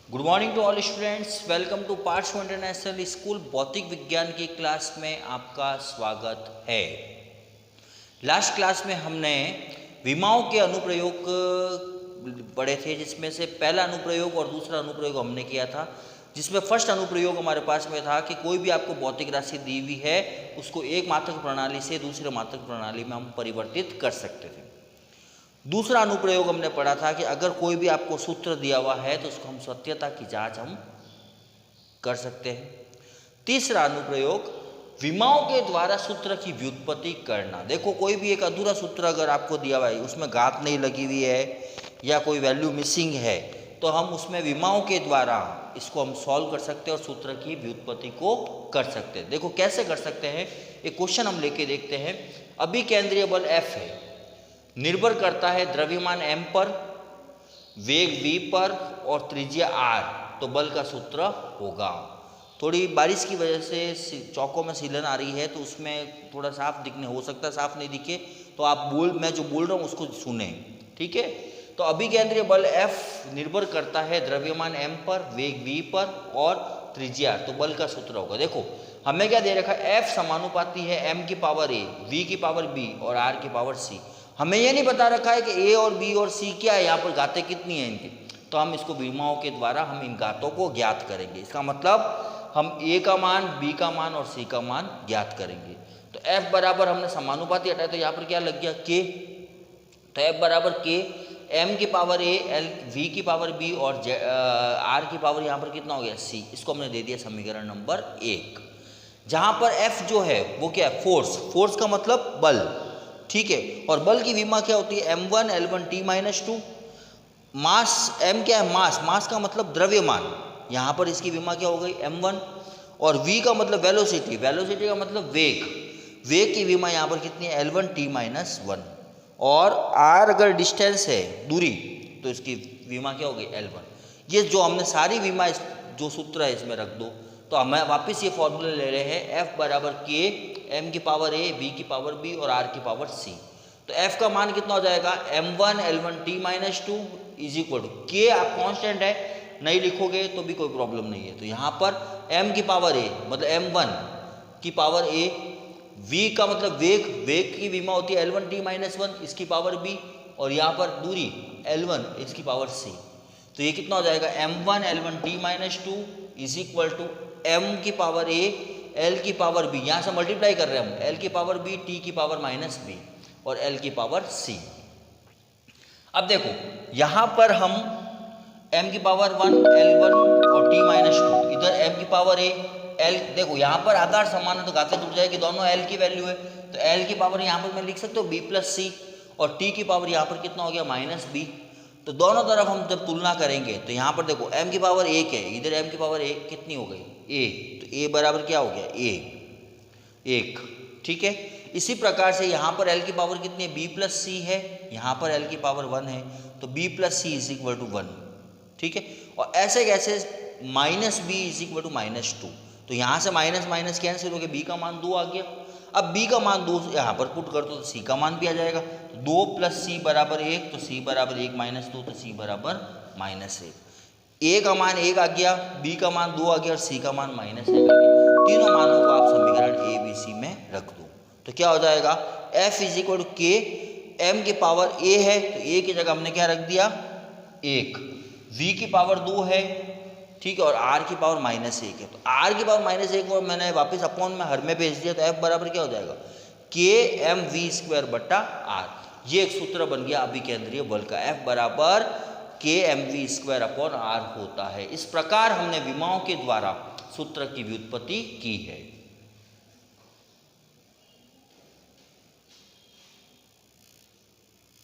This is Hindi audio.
Good morning to all students. Welcome to Parshva international school. भौतिक विज्ञान की क्लास में आपका स्वागत है। लास्ट क्लास में हमने विमाओं के अनुप्रयोग पढ़े थे, जिसमें से पहला अनुप्रयोग और दूसरा अनुप्रयोग हमने किया था। जिसमें फर्स्ट अनुप्रयोग हमारे पास में था कि कोई भी आपको भौतिक राशि दी हुई है उसको एक मात्रक प्रणाली से दूसरे मात्रक प्रणाली में हम परिवर्तित कर सकते थे। दूसरा अनुप्रयोग हमने पढ़ा था कि अगर कोई भी आपको सूत्र दिया हुआ है तो उसको हम सत्यता की जांच हम कर सकते हैं। तीसरा अनुप्रयोग विमाओं के द्वारा सूत्र की व्युत्पत्ति करना। देखो, कोई भी एक अधूरा सूत्र अगर आपको दिया हुआ है, उसमें घात नहीं लगी हुई है या कोई वैल्यू मिसिंग है, तो हम उसमें विमाओं के द्वारा इसको हम सॉल्व कर सकते हैं और सूत्र की व्युत्पत्ति को कर सकते हैं। देखो कैसे कर सकते हैं, एक क्वेश्चन हम लेके देखते हैं। अभिकेंद्रीय बल F है, निर्भर करता है द्रव्यमान m पर, वेग v पर और त्रिज्या r, तो बल का सूत्र होगा। थोड़ी बारिश की वजह से चौकों में सीलन आ रही है तो उसमें थोड़ा साफ दिखने हो सकता है, साफ नहीं दिखे तो आप मैं जो बोल रहा हूँ उसको सुने, ठीक है। तो अभिकेंद्रीय बल F निर्भर करता है द्रव्यमान m पर, वेग v पर और त्रिज्या, तो बल का सूत्र होगा। देखो हमें क्या दे रखा है, F समानुपाती है m की पावर a, v की पावर b और r की पावर c। हमें ये नहीं बता रखा है कि a और b और c क्या है, यहाँ पर घातें कितनी हैं इनकी, तो हम इसको विमाओं के द्वारा हम इन घातों को ज्ञात करेंगे। इसका मतलब हम a का मान, b का मान और c का मान ज्ञात करेंगे। तो f बराबर हमने समानुपाती हटाया तो यहाँ पर क्या लग गया, k। तो f बराबर k, m की पावर a, v की पावर b और r की पावर यहाँ पर कितना हो गया, c। इसको हमने दे दिया समीकरण नंबर 1। जहाँ पर f जो है वो क्या है, फोर्स का मतलब बल, ठीक है। और बल की विमा क्या होती है, m1 l1 t-2। मास m क्या है, मास का मतलब द्रव्यमान, यहाँ पर इसकी विमा क्या हो गई m1। और v का मतलब वेलोसिटी का मतलब वेग की विमा यहाँ पर कितनी है, l1 t-1। और r अगर डिस्टेंस है, दूरी, तो इसकी विमा क्या होगी, l1। ये जो हमने सारी विमा जो सूत्र है इसमें रख दो, तो हमें वापस ये फॉर्मूला ले रहे हैं, f बराबर k, m की पावर a, v की पावर b और r की पावर c। तो f का मान कितना हो जाएगा, m1 l1 t-2 is equal to k। आप कांस्टेंट है, नहीं लिखोगे तो भी कोई प्रॉब्लम नहीं है। तो यहाँ पर m की पावर a मतलब m1 की पावर a, v का मतलब वेग की विमा होती है l1 t-1, इसकी पावर b और यहाँ पर दूरी l1, इसकी पावर c। तो ये कितना हो जाएगा, m1 l1 t-2 is equal to m की पावर a, l की पावर b, यहाँ से मल्टीप्लाई कर रहे हैं हम, l की पावर b, t की पावर -b और l की पावर c। अब देखो यहाँ पर हम m की पावर 1, l1 और t-2, इधर m की पावर a, l, देखो यहाँ पर आधार समान है तो घातें टूट जाएगी, दोनों l की वैल्यू है, तो l की पावर यहाँ पर मैं लिख सकता हूँ b + c और t की पावर यहाँ पर कितना हो गया, -b। तो दोनों तरफ हम जब तुलना करेंगे तो यहाँ पर देखो m की पावर 1 है, इधर m की पावर 1 कितनी हो गई, a, तो a बराबर क्या हो गया, a 1, ठीक है। इसी प्रकार से यहाँ पर l की पावर कितनी है, b + c है, यहाँ पर l की पावर 1 है, तो b + c is equal to 1, ठीक है। और ऐसे कैसे -b इज इक्वल टू -2, तो यहाँ से माइनस कैंसिल हो गया, b का मान 2 आ गया। अब b का मान 2 यहाँ पर पुट कर दो तो c का मान भी आ जाएगा, तो 2 + c बराबर 1, तो c बराबर 1 - 2, तो c बराबर -1। a का मान 1 आ गया, b का मान 2 आ गया और c का मान -1 आ गया। तीनों मानों को आप समीकरण a b c में रख दो, तो क्या हो जाएगा, f is equal to k, m की पावर a है तो a की जगह हमने क्या रख दिया, 1, v की पावर 2 है, ठीक है, और r की पावर -1 है, तो r की पावर -1 को मैंने वापस अपॉन में हर में भेज दिया, तो f बराबर क्या हो जाएगा, kmv²/r। ये एक सूत्र बन गया अभिकेंद्रीय बल का, f बराबर kmv²/r होता है। इस प्रकार हमने विमाओं के द्वारा सूत्र की व्युत्पत्ति की है।